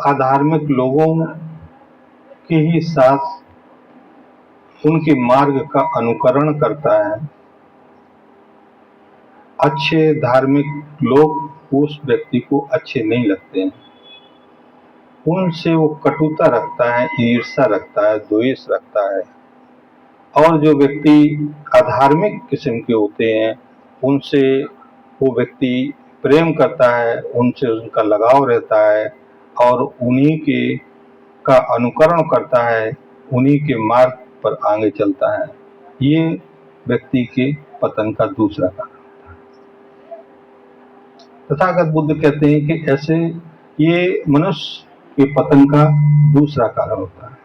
अधार्मिक लोगों के ही साथ उनके मार्ग का अनुकरण करता है। अच्छे धार्मिक लोग उस व्यक्ति को अच्छे नहीं लगते हैं, उनसे वो कटुता रखता है, ईर्ष्या रखता है, द्वेष रखता है। और जो व्यक्ति अधार्मिक किस्म के होते हैं उनसे वो व्यक्ति प्रेम करता है, उनसे उनका लगाव रहता है और उन्हीं के का अनुकरण करता है, उन्हीं के मार्ग पर आगे चलता है। ये व्यक्ति के पतन का दूसरा कारण। तथागत बुद्ध कहते हैं कि ऐसे ये मनुष्य के पतन का दूसरा कारण होता है।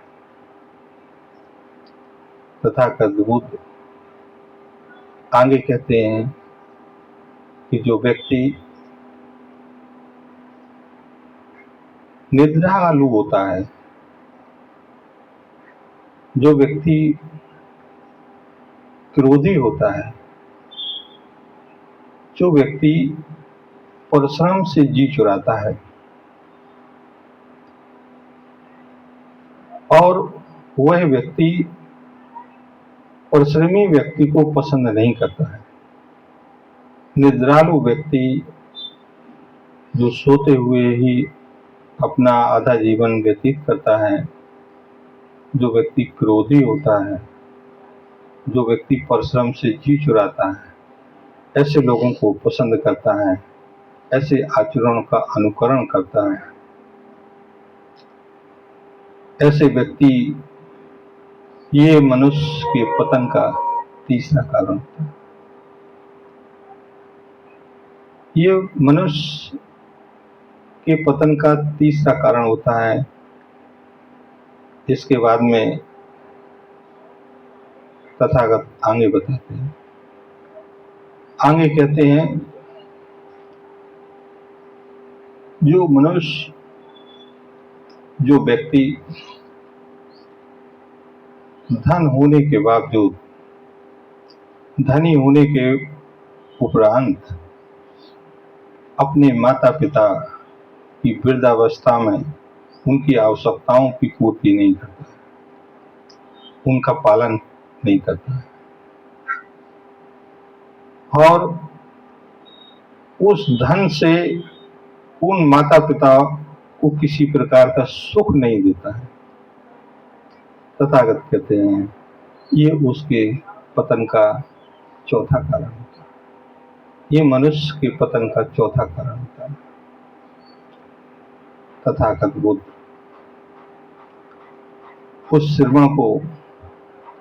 तथागत बुद्ध आगे कहते हैं कि जो व्यक्ति निद्रालु होता है, जो व्यक्ति क्रोधी होता है, जो व्यक्ति परिश्रम से जी चुराता है और वह व्यक्ति परिश्रमी व्यक्ति को पसंद नहीं करता है। निद्रालु व्यक्ति जो सोते हुए ही अपना आधा जीवन व्यतीत करता है, जो व्यक्ति क्रोधी होता है, जो व्यक्ति परिश्रम से जी चुराता है, ऐसे लोगों को पसंद करता है, ऐसे आचरण का अनुकरण करता है। ऐसे व्यक्ति ये मनुष्य के पतन का तीसरा कारण होता है। ये मनुष्य के पतन का तीसरा कारण होता है। इसके बाद में तथागत आगे बताते हैं, आगे कहते हैं जो मनुष्य, जो व्यक्ति धन होने के बावजूद, धनी होने के उपरांत अपने माता पिता की वृद्धावस्था में उनकी आवश्यकताओं की पूर्ति नहीं करता, उनका पालन नहीं करता और उस धन से उन माता पिता को किसी प्रकार का सुख नहीं देता है। तथागत कहते हैं ये उसके पतन का चौथा कारण होता है। ये मनुष्य के पतन का चौथा कारण होता है। तथागत बुद्ध उस श्रवण को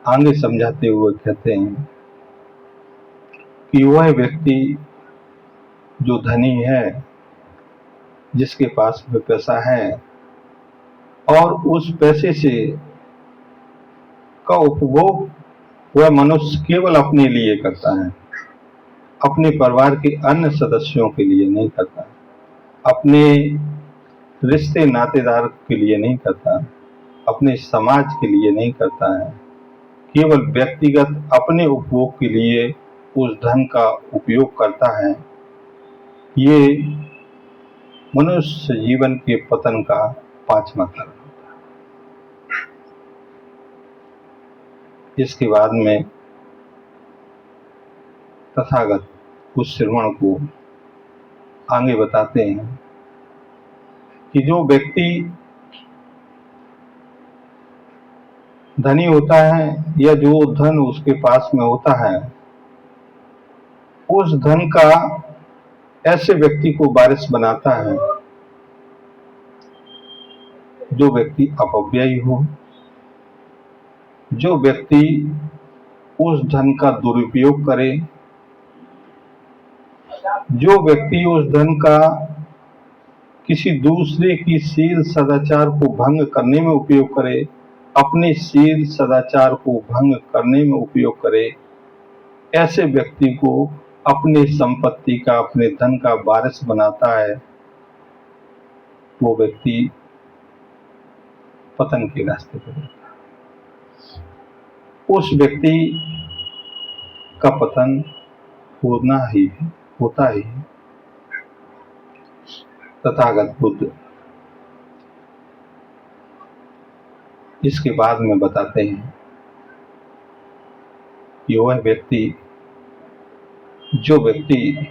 आगे समझाते हुए कहते हैं कि वह व्यक्ति जो धनी है, जिसके पास में पैसा है और उस पैसे से का उपभोग वह मनुष्य केवल अपने लिए करता है, अपने परिवार के अन्य सदस्यों के लिए नहीं करता, अपने रिश्ते नातेदार के लिए नहीं करता, अपने समाज के लिए नहीं करता है, केवल व्यक्तिगत अपने उपभोग के लिए उस धन का उपयोग करता है। ये मनुष्य जीवन के पतन का पांचवा कारण होता है। इसके बाद में तथागत उस श्रवण को आगे बताते हैं कि जो व्यक्ति धनी होता है या जो धन उसके पास में होता है, उस धन का ऐसे व्यक्ति को वारिस बनाता है जो व्यक्ति अपव्ययी हो, जो व्यक्ति उस धन का दुरुपयोग करे, जो व्यक्ति उस धन का किसी दूसरे की शील सदाचार को भंग करने में उपयोग करे, अपने शील सदाचार को भंग करने में उपयोग करे, ऐसे व्यक्ति को अपने संपत्ति का, अपने धन का वारिस बनाता है, वो व्यक्ति पतन के रास्ते पर रहता है। उस व्यक्ति का पतन होना ही है, होता ही है। तथागत बुद्ध इसके बाद में बताते हैं कि वह व्यक्ति जो व्यक्ति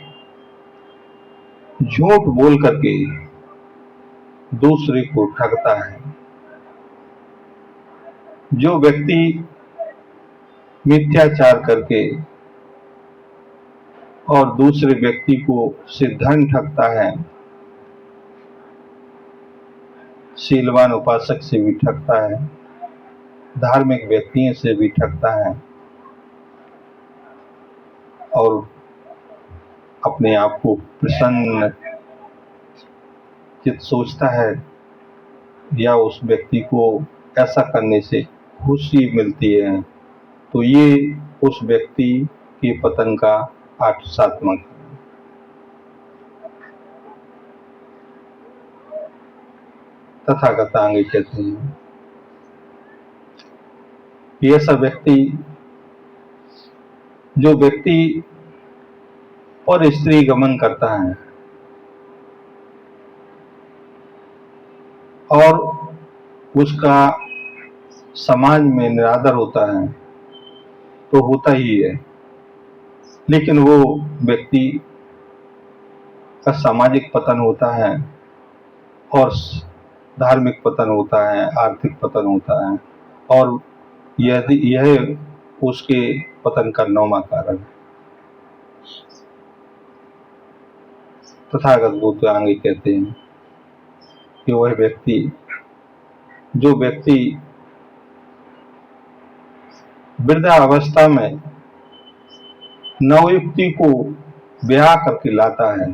झूठ बोल करके दूसरे को ठगता है, जो व्यक्ति मिथ्याचार करके और दूसरे व्यक्ति को से धन ठगता है, शीलवान उपासक से भी ठगता है, धार्मिक व्यक्तियों से भी ठगता है और अपने आप को प्रसन्न चित सोचता है या उस व्यक्ति को ऐसा करने से खुशी मिलती है, तो ये उस व्यक्ति के पतन का 8-7वां तथागत आगे कहते हैं कि ऐसा व्यक्ति जो व्यक्ति और स्त्री गमन करता है और उसका समाज में निरादर होता है, तो होता ही है, लेकिन वो व्यक्ति का सामाजिक पतन होता है और धार्मिक पतन होता है, आर्थिक पतन होता है और यह उसके पतन का 9वां कारण है। तथागत बुद्ध आगे कहते हैं कि वह व्यक्ति जो व्यक्ति वृद्धावस्था में नवयुवती को ब्याह करके लाता है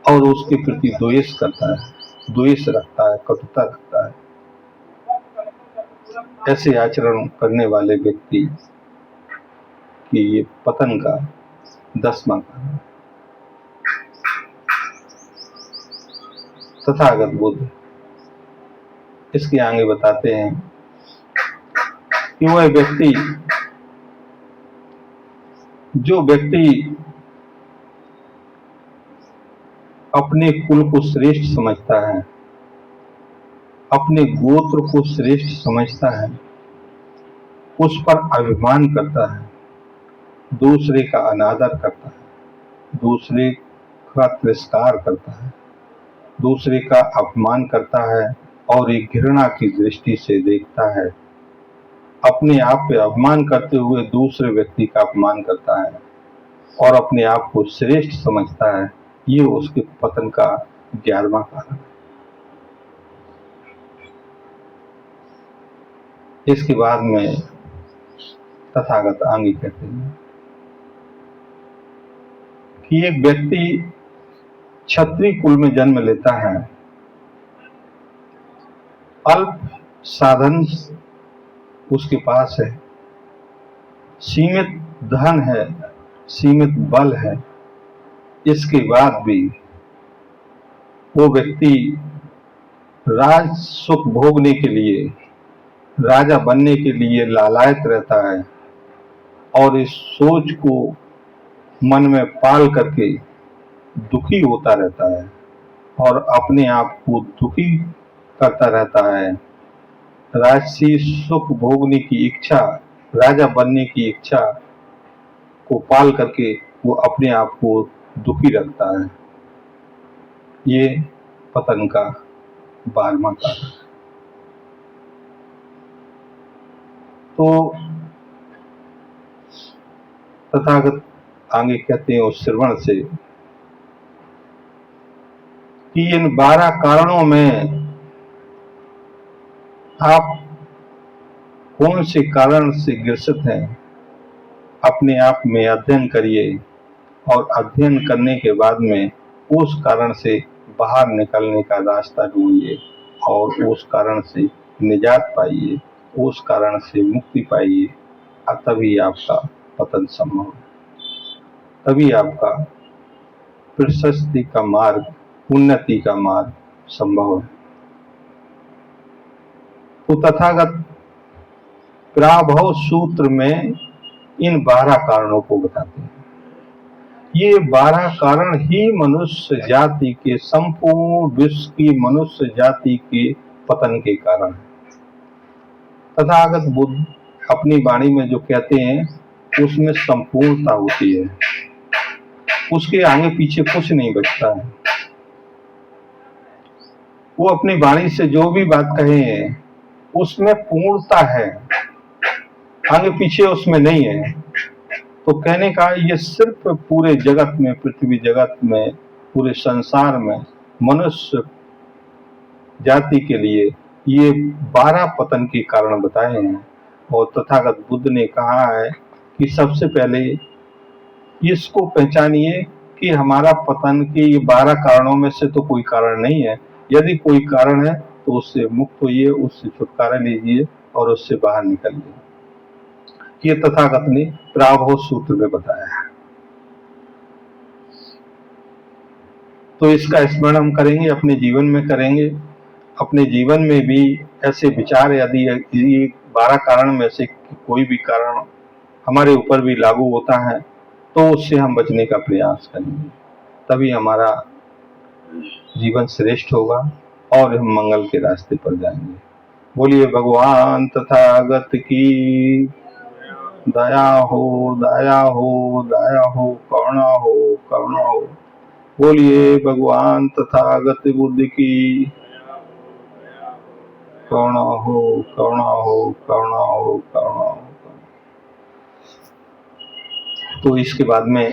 और उसके प्रति द्वेष करता है, द्वेष रखता है, कटुता रखता है, ऐसे आचरण करने वाले व्यक्ति की ये पतन का 10वां कारण है। तथागत बुद्ध इसके आगे बताते हैं कि वह व्यक्ति जो व्यक्ति अपने कुल को श्रेष्ठ समझता है, अपने गोत्र को श्रेष्ठ समझता है, उस पर अभिमान करता है, दूसरे का अनादर करता है, दूसरे का तिरस्कार करता है, दूसरे का अपमान करता है और एक घृणा की दृष्टि से देखता है, अपने आप पे अपमान करते हुए दूसरे व्यक्ति का अपमान करता है और अपने आप को श्रेष्ठ समझता है, ये उसके पतन का 11वां कारण है। इसके बाद में तथागत आगे कहते हैं कि एक व्यक्ति क्षत्रिय कुल में जन्म लेता है, अल्प साधन उसके पास है, सीमित धन है, सीमित बल है, इसके बाद भी वो व्यक्ति राज सुख भोगने के लिए, राजा बनने के लिए लालायित रहता है और इस सोच को मन में पाल करके दुखी होता रहता है और अपने आप को दुखी करता रहता है। राजसी सुख भोगने की इच्छा, राजा बनने की इच्छा को पाल करके वो अपने आप को दुखी रखता है, ये पतन का 12वां कारण। तो तथागत आगे कहते हैं उस श्रवण से कि इन 12 कारणों में आप कौन से कारण से ग्रसित हैं, अपने आप में अध्ययन करिए और अध्ययन करने के बाद में उस कारण से बाहर निकलने का रास्ता ढूंढिए और उस कारण से निजात पाइए, उस कारण से मुक्ति पाइए, तभी आपका पतन संभव है, तभी आपका प्रशस्ति का मार्ग, उन्नति का मार्ग संभव है। तो तथागत पराभव सूत्र में इन 12 कारणों को बताते हैं। ये 12 कारण ही मनुष्य जाति के, संपूर्ण विश्व की मनुष्य जाति के पतन के कारण है। तथागत बुद्ध अपनी वाणी में जो कहते हैं उसमें संपूर्णता होती है, उसके आगे पीछे कुछ नहीं बचता है। वो अपनी वाणी से जो भी बात कहे हैं उसमें पूर्णता है, आगे पीछे उसमें नहीं है। तो कहने का ये सिर्फ पूरे जगत में, पृथ्वी जगत में, पूरे संसार में मनुष्य जाति के लिए ये 12 पतन के कारण बताए हैं। और तथागत बुद्ध ने कहा है कि सबसे पहले इसको पहचानिए कि हमारा पतन के ये 12 कारणों में से तो कोई कारण नहीं है। यदि कोई कारण है तो उससे मुक्त होइए, उससे छुटकारा लीजिए और उससे बाहर निकलिए। ये तथागत ने प्रागभाव सूत्र में बताया है। तो इसका स्मरण हम करेंगे, अपने जीवन में करेंगे। अपने जीवन में भी ऐसे विचार यदि ये 12 कारण में से कोई भी कारण हमारे ऊपर भी लागू होता है तो उससे हम बचने का प्रयास करेंगे, तभी हमारा जीवन श्रेष्ठ होगा और हम मंगल के रास्ते पर जाएंगे। बोलिए भगवान तथागत की दया हो, दया हो, दया हो, करुणा हो, करुणा हो। बोलिए भगवान तथागत बुद्ध की करुणा हो, करुणा हो, करुणा हो, करुणा हो। तो इसके बाद में